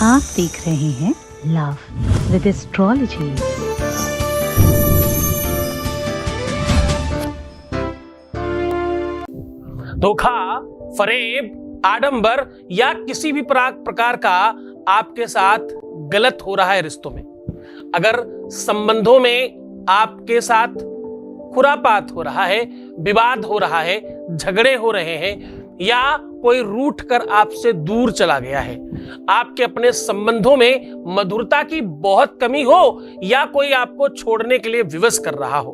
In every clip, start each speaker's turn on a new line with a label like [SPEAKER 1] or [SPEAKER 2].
[SPEAKER 1] आप देख रहे हैं लव विद एस्ट्रोलॉजी।
[SPEAKER 2] धोखा, फरेब, आडंबर या किसी भी प्रकार का आपके साथ गलत हो रहा है रिश्तों में, अगर संबंधों में आपके साथ खुरापात हो रहा है, विवाद हो रहा है, झगड़े हो रहे हैं या कोई रूठ कर आपसे दूर चला गया है, आपके अपने संबंधों में मधुरता की बहुत कमी हो या कोई आपको छोड़ने के लिए विवश कर रहा हो,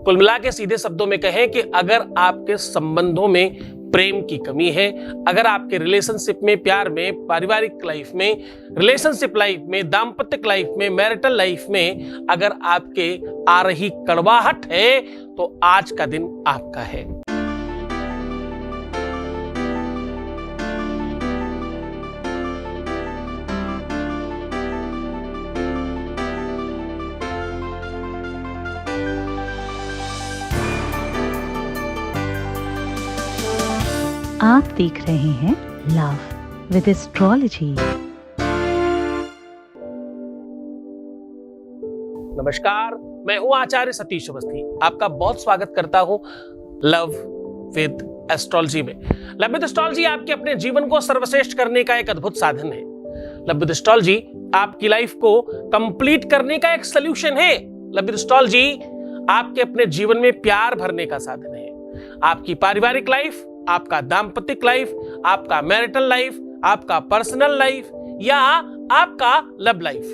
[SPEAKER 2] कुल मिला के सीधे शब्दों में कहें कि अगर आपके संबंधों में प्रेम की कमी है, अगर आपके रिलेशनशिप में, प्यार में, पारिवारिक लाइफ में, रिलेशनशिप लाइफ में, दाम्पत्य लाइफ में, मैरिटल लाइफ में अगर आपके आ रही कड़वाहट है तो आज का दिन आपका है।
[SPEAKER 1] आप देख रहे हैं लव विद एस्ट्रोलॉजी।
[SPEAKER 2] नमस्कार, मैं हूं आचार्य सतीश अवस्थी। आपका बहुत स्वागत करता हूं लव विद एस्ट्रोलॉजी में। लव विद एस्ट्रोलॉजी आपके अपने जीवन को सर्वश्रेष्ठ करने का एक अद्भुत साधन है। लव विद एस्ट्रोलॉजी आपकी लाइफ को कंप्लीट करने का एक सॉल्यूशन है। लव विद एस्ट्रोलॉजी आपके अपने जीवन में प्यार भरने का साधन है। आपकी पारिवारिक लाइफ, आपका दाम्पत्य लाइफ, आपका मैरिटल लाइफ, आपका पर्सनल लाइफ या आपका लव लाइफ,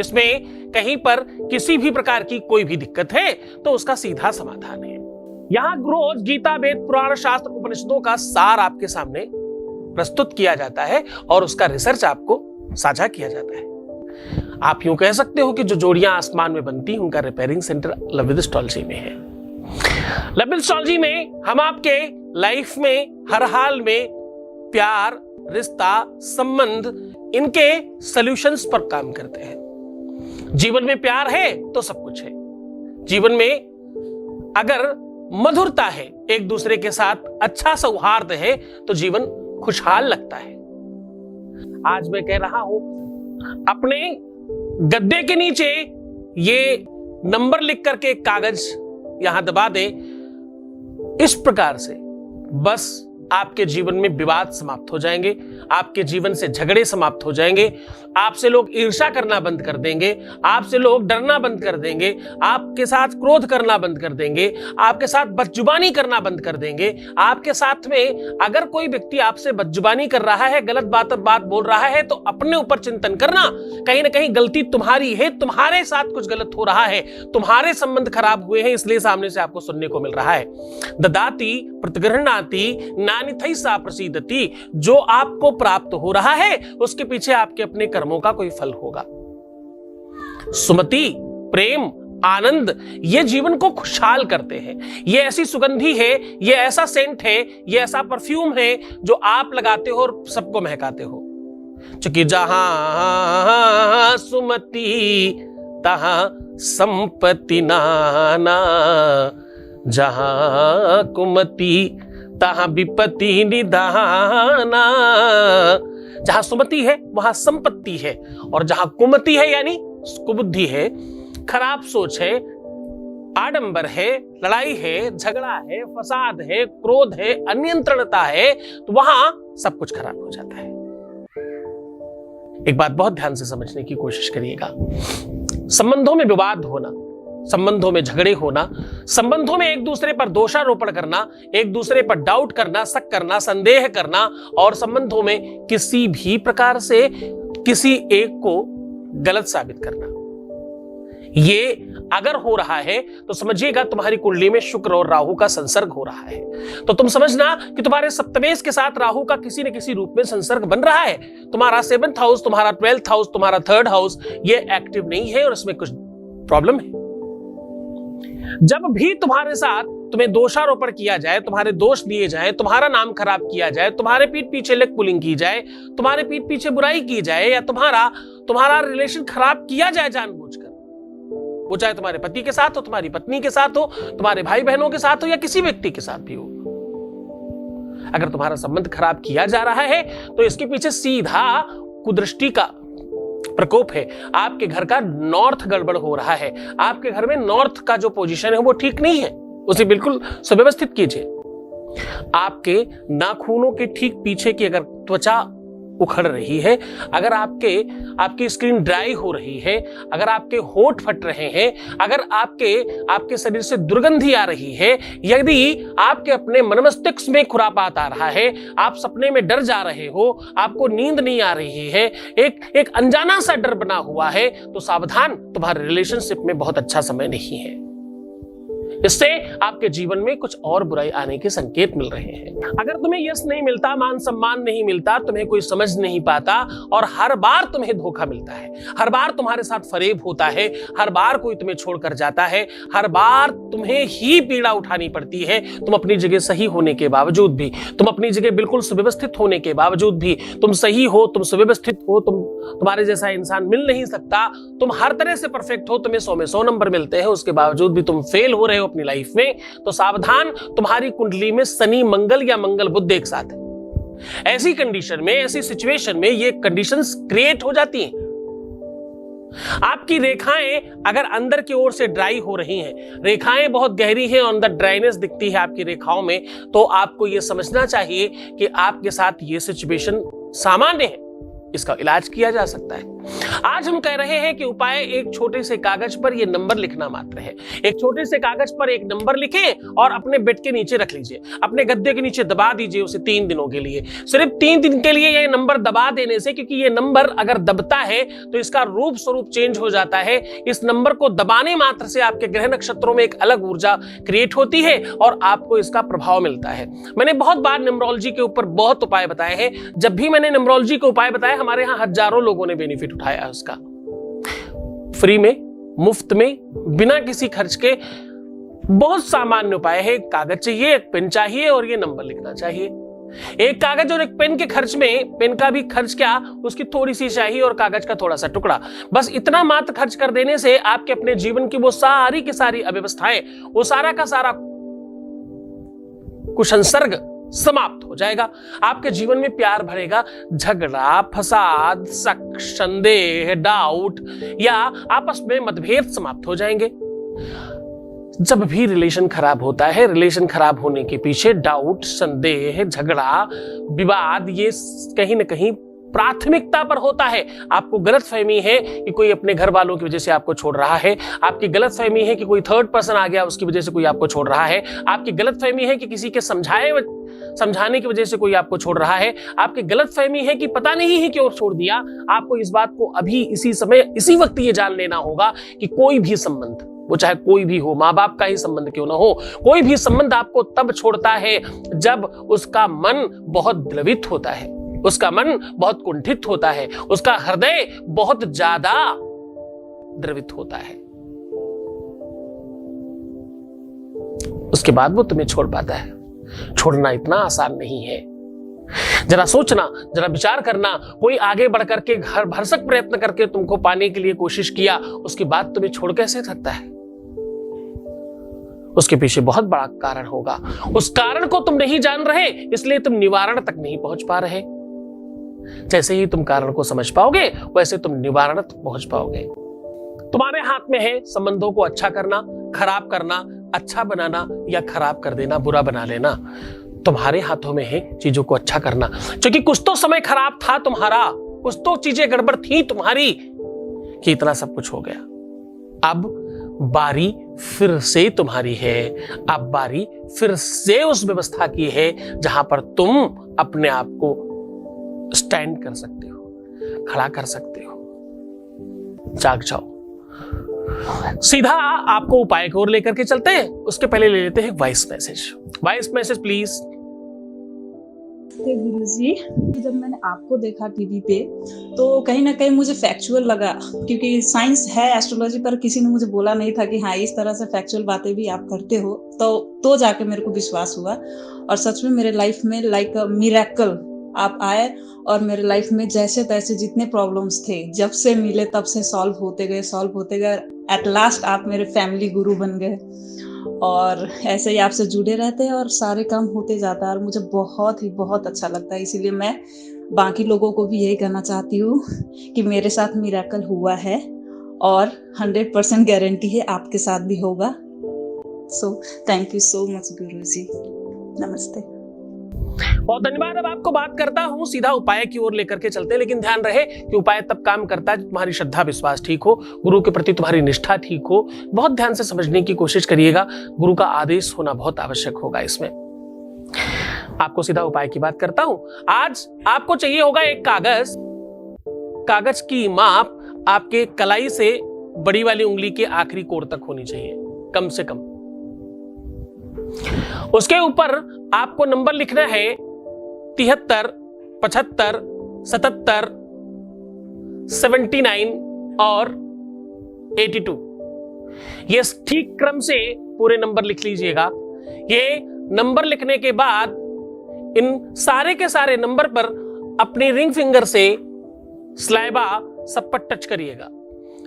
[SPEAKER 2] इसमें कहीं पर किसी भी प्रकार की कोई भी दिक्कत है तो उसका सीधा समाधान है। यहां रोज गीता, वेद, पुराण, शास्त्र, उपनिषदों का सार आपके सामने प्रस्तुत किया जाता है और उसका रिसर्च आपको साझा किया जाता है। आप यूं कह सकते हो कि जो जोड़ियां आसमान में बनती हैं उनका repairing centre love with astrology में है। लव विद एस्ट्रोलॉजी में हम आपके लाइफ में हर हाल में प्यार, रिश्ता, संबंध, इनके सॉल्यूशंस पर काम करते हैं। जीवन में प्यार है तो सब कुछ है। जीवन में अगर मधुरता है, एक दूसरे के साथ अच्छा सौहार्द है तो जीवन खुशहाल लगता है। आज मैं कह रहा हूं, अपने गद्दे के नीचे ये नंबर लिख करके एक कागज यहां दबा दे, इस प्रकार से बस आपके जीवन में विवाद समाप्त हो जाएंगे, आपके जीवन से झगड़े समाप्त हो जाएंगे, आपसे लोग ईर्ष्या करना बंद कर देंगे, आपसे लोग डरना बंद कर देंगे, आपके साथ क्रोध करना बंद कर देंगे, आपके साथ बदजुबानी करना बंद कर देंगे। आपके साथ में अगर कोई व्यक्ति आपसे बदजुबानी कर रहा है, गलत बात बोल रहा है तो अपने ऊपर चिंतन करना, कहीं ना कहीं गलती तुम्हारी है, तुम्हारे साथ कुछ गलत हो रहा है, तुम्हारे संबंध खराब हुए हैं, इसलिए सामने से आपको सुनने को मिल रहा है। ददाति प्रतिगृह्णाति नानिथै सा प्रसीदति, जो आपको प्राप्त हो रहा है उसके पीछे आपके अपने कर्मों का कोई फल होगा। सुमति, प्रेम, आनंद, ये जीवन को खुशहाल करते हैं। ये ऐसी सुगंधी है, ये ऐसा सेंट है, ये ऐसा परफ्यूम है जो आप लगाते हो और सबको महकाते हो। क्योंकि जहां सुमति तहां संपत्ति नाना, जहां कुमति तहां विपत्ति निधाना। जहां सुमति है वहां संपत्ति है, और जहां कुमति है यानी कुबुद्धि है, खराब सोच है, आडंबर है, लड़ाई है, झगड़ा है, फसाद है, क्रोध है, अनियंत्रणता है, तो वहां सब कुछ खराब हो जाता है। एक बात बहुत ध्यान से समझने की कोशिश करिएगा। संबंधों में विवाद होना, संबंधों में झगड़े होना, संबंधों में एक दूसरे पर दोषारोपण करना, एक दूसरे पर डाउट करना, शक करना, संदेह करना, और संबंधों में किसी भी प्रकार से किसी एक को गलत साबित करना, ये अगर हो रहा है तो समझिएगा तुम्हारी कुंडली में शुक्र और राहु का संसर्ग हो रहा है। तो तुम समझना कि तुम्हारे सप्तमेश के साथ राहु का किसी न किसी रूप में संसर्ग बन रहा है। तुम्हारा 7th हाउस, तुम्हारा 12th हाउस, तुम्हारा 3rd हाउस ये एक्टिव नहीं है और इसमें कुछ प्रॉब्लम है। जब भी तुम्हारे साथ तुम्हें दोषारोपण किया जाए, तुम्हारे दोष दिए जाए, तुम्हारा नाम खराब किया जाए, तुम्हारे पीठ पीछे लेग पुलिंग की जाए, तुम्हारे पीठ पीछे बुराई की जाए, या तुम्हारा रिलेशन खराब किया जाए जानबूझकर, वो चाहे तुम्हारे पति के साथ हो, तुम्हारी पत्नी के साथ हो, तुम्हारे भाई बहनों के साथ हो या किसी व्यक्ति के साथ भी हो, अगर तुम्हारा संबंध खराब किया जा रहा है तो इसके पीछे सीधा कुदृष्टि का प्रकोप है, आपके घर का नॉर्थ गड़बड़ हो रहा है, आपके घर में नॉर्थ का जो पोजीशन है वो ठीक नहीं है, उसे बिल्कुल सुव्यवस्थित कीजिए। आपके नाखूनों के ठीक पीछे की अगर त्वचा उखड़ रही है, अगर आपकी स्किन ड्राई हो रही है, अगर आपके होंठ फट रहे हैं, अगर आपके शरीर से दुर्गंधी आ रही है, यदि आपके अपने मन मस्तिष्क में खुरापात आ रहा है, आप सपने में डर जा रहे हो, आपको नींद नहीं आ रही है, एक अनजाना सा डर बना हुआ है, तो सावधान, तुम्हारे रिलेशनशिप में बहुत अच्छा समय नहीं है। इससे आपके जीवन में कुछ और बुराई आने के संकेत मिल रहे हैं। अगर तुम्हें यश नहीं मिलता, मान सम्मान नहीं मिलता, तुम्हें कोई समझ नहीं पाता और हर बार तुम्हें धोखा मिलता है, हर बार तुम्हारे साथ फरेब होता है, हर बार कोई तुम्हें छोड़कर जाता है, हर बार तुम्हें ही पीड़ा उठानी पड़ती है, तुम अपनी जगह सही होने के बावजूद भी, तुम अपनी जगह बिल्कुल सुव्यवस्थित होने के बावजूद भी, तुम सही हो, तुम सुव्यवस्थित हो, तुम्हारे जैसा इंसान मिल नहीं सकता, तुम हर तरह से परफेक्ट हो, तुम्हें 100 में 100 नंबर मिलते हैं, उसके बावजूद भी तुम फेल हो रहे हो अपनी लाइफ में, तो सावधान, तुम्हारी कुंडली में शनि मंगल या मंगल बुध एक साथ है। ऐसी कंडीशन में, ऐसी सिचुएशन में ये कंडीशंस क्रिएट हो जाती हैं। आपकी रेखाएं अगर अंदर की ओर से ड्राई हो रही हैं, रेखाएं बहुत गहरी हैं और अंदर ड्राइनेस दिखती है आपकी रेखाओं में, तो आपको यह समझना चाहिए कि आपके साथ ये सिचुएशन सामान्य है, इसका इलाज किया जा सकता है। आज हम कह रहे हैं कि उपाय एक छोटे से कागज पर ये नंबर लिखना मात्र है। एक छोटे से कागज पर एक नंबर लिखें और अपने बेड के नीचे रख लीजिए, अपने गद्दे के नीचे दबा दीजिए उसे 3 दिनों के लिए। सिर्फ 3 दिन के लिए ये नंबर दबा देने से, क्योंकि ये नंबर अगर दबता है तो इसका रूप स्वरूप चेंज हो जाता है। इस नंबर को दबाने मात्र से आपके ग्रह नक्षत्रों में एक अलग ऊर्जा क्रिएट होती है और आपको इसका प्रभाव मिलता है। मैंने बहुत बार न्यूमरोलॉजी के ऊपर बहुत उपाय बताए हैं। जब भी मैंने न्यूमरोलॉजी के उपाय बताए, हमारे यहाँ हजारों लोगों ने बेनिफिट उठाया उसका, फ्री में, मुफ्त में, बिना किसी खर्च के। बहुत सामान्य उपाय है। एक कागज चाहिए, एक पेन चाहिए और ये नंबर लिखना चाहिए। एक कागज और एक पेन के खर्च में, पेन का भी खर्च क्या, उसकी थोड़ी सी स्याही और कागज का थोड़ा सा टुकड़ा, बस इतना मात्र खर्च कर देने से आपके अपने जीवन की वो सारी की सारी अव्यवस्थाएं, वो सारा का सारा कुसंसर्ग समाप्त हो जाएगा। आपके जीवन में प्यार भरेगा, झगड़ा, फसाद, शक, संदेह, डाउट या आपस में मतभेद समाप्त हो जाएंगे। जब भी रिलेशन खराब होता है, रिलेशन खराब होने के पीछे डाउट, संदेह, झगड़ा, विवाद, ये कहीं ना कहीं प्राथमिकता पर होता है। आपको गलतफहमी है कि कोई अपने घर वालों की वजह से आपको छोड़ रहा है, आपकी गलतफहमी है कि कोई थर्ड पर्सन आ गया उसकी वजह से कोई आपको छोड़ रहा है, आपकी गलतफहमी है कि किसी के समझाने की वजह से कोई आपको छोड़ रहा है, आपकी गलतफहमी है कि पता नहीं है क्यों छोड़ दिया। आपको इस बात को अभी इसी समय इसी वक्त ये जान लेना होगा कि कोई भी संबंध, वो चाहे कोई भी हो, माँ बाप का ही संबंध क्यों ना हो, कोई भी संबंध आपको तब छोड़ता है जब उसका मन बहुत द्रवित होता है, उसका मन बहुत कुंठित होता है, उसका हृदय बहुत ज्यादा द्रवित होता है। उसके बाद वो तुम्हें छोड़ पाता है। छोड़ना इतना आसान नहीं है। जरा सोचना, जरा विचार करना, कोई आगे बढ़ करके घर भरसक प्रयत्न करके तुमको पाने के लिए कोशिश किया, उसके बाद तुम्हें छोड़ कैसे सकता है? उसके पीछे बहुत बड़ा कारण होगा। उस कारण को तुम नहीं जान रहे, इसलिए तुम निवारण तक नहीं पहुंच पा रहे। जैसे ही तुम कारण को समझ पाओगे, वैसे तुम निवारण तक पहुंच पाओगे। तुम्हारे हाथ में है संबंधों को अच्छा करना, खराब करना, अच्छा बनाना या खराब कर देना, बुरा बना लेना। तुम्हारे हाथों में है चीजों को अच्छा करना, क्योंकि कुछ तो समय खराब था तुम्हारा, कुछ तो चीजें गड़बड़ थी तुम्हारी कि इतना सब कुछ हो गया। अब बारी फिर से तुम्हारी है। अब बारी फिर से उस व्यवस्था की है जहां पर तुम अपने आप को स्टैंड कर सकते हो, खड़ा कर सकते हो। जाग जाओ। सीधा आपको उपाय की ओर लेकर के चलते हैं। उसके पहले ले लेते हैं voice message. Voice message please.
[SPEAKER 3] Guruji, जब मैंने आपको देखा टीवी पे तो कहीं ना कहीं मुझे फैक्चुअल लगा, क्योंकि साइंस है एस्ट्रोलॉजी पर किसी ने मुझे बोला नहीं था कि हाँ इस तरह से फैक्चुअल बातें भी आप करते हो, तो जाके मेरे को विश्वास हुआ। और सच में मेरे लाइफ में लाइक मिरेकल आप आए और मेरे लाइफ में जैसे तैसे जितने प्रॉब्लम्स थे जब से मिले तब से सॉल्व होते गए। एट लास्ट आप मेरे फैमिली गुरु बन गए और ऐसे ही आपसे जुड़े रहते हैं और सारे काम होते जाता है और मुझे बहुत ही बहुत अच्छा लगता है। इसीलिए मैं बाकी लोगों को भी यही कहना चाहती हूँ कि मेरे साथ मिरेकल हुआ है और 100% गारंटी है आपके साथ भी होगा। So thank you so much Guruji. नमस्ते।
[SPEAKER 2] बहुत धन्यवाद। अब आपको बात करता हूं, सीधा उपाय की ओर लेकर के चलते हैं, लेकिन ध्यान रहे कि उपाय तब काम करता है जब तुम्हारी श्रद्धा विश्वास ठीक हो, गुरु के प्रति तुम्हारी निष्ठा ठीक हो। बहुत ध्यान से समझने की कोशिश करिएगा, गुरु का आदेश होना बहुत आवश्यक होगा इसमें। आपको सीधा उपाय की बात करता हूं। आज आपको चाहिए होगा एक कागज की माप आपके कलाई से बड़ी वाली उंगली के आखिरी कोर तक होनी चाहिए, कम से कम। उसके ऊपर आपको नंबर लिखना है 73, 75, 77, 79 और 82। ये ठीक क्रम से पूरे नंबर लिख लीजिएगा। ये नंबर लिखने के बाद इन सारे के सारे नंबर पर अपनी रिंग फिंगर से स्लाइबा सब पर टच करिएगा।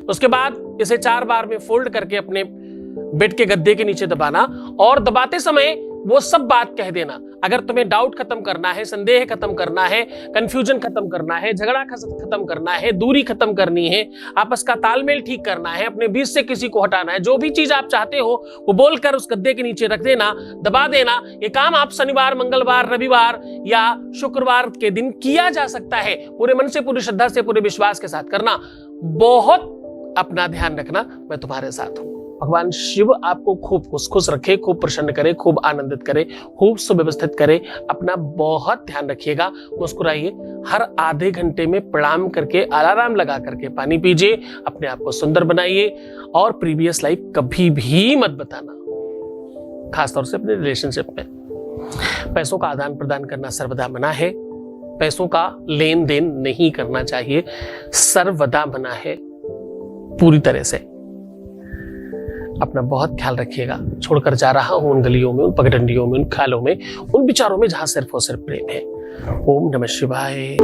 [SPEAKER 2] उसके बाद इसे 4 बार में फोल्ड करके अपने बेड के गद्दे के नीचे दबाना, और दबाते समय वो सब बात कह देना। अगर तुम्हें डाउट खत्म करना है, संदेह खत्म करना है, कंफ्यूजन खत्म करना है, झगड़ा खत्म करना है, दूरी खत्म करनी है, आपस का तालमेल ठीक करना है, अपने बीच से किसी को हटाना है, जो भी चीज आप चाहते हो वो बोलकर उस गद्दे के नीचे रख देना, दबा देना। ये काम आप शनिवार, मंगलवार, रविवार या शुक्रवार के दिन किया जा सकता है। पूरे मन से, पूरी श्रद्धा से, पूरे विश्वास के साथ करना। बहुत अपना ध्यान रखना, मैं तुम्हारे साथ हूं। भगवान शिव आपको खूब खुश रखे, खूब प्रसन्न करे, खूब आनंदित करे, खूब सुव्यवस्थित करे। अपना बहुत ध्यान रखिएगा, मुस्कुराइए। हर आधे घंटे में प्रणाम करके, अलार्म लगा करके पानी पीजिए, अपने आप को सुंदर बनाइए। और प्रीवियस लाइफ कभी भी मत बताना, खासतौर से अपने रिलेशनशिप में। पैसों का आदान प्रदान करना सर्वदा मना है। पैसों का लेन देन नहीं करना चाहिए, सर्वदा मना है पूरी तरह से। अपना बहुत ख्याल रखिएगा। छोड़कर जा रहा हूं उन गलियों में, उन पगडंडियों में, उन ख्यालों में, उन विचारों में जहां सिर्फ और सिर्फ प्रेम है। ओम नमः शिवाय।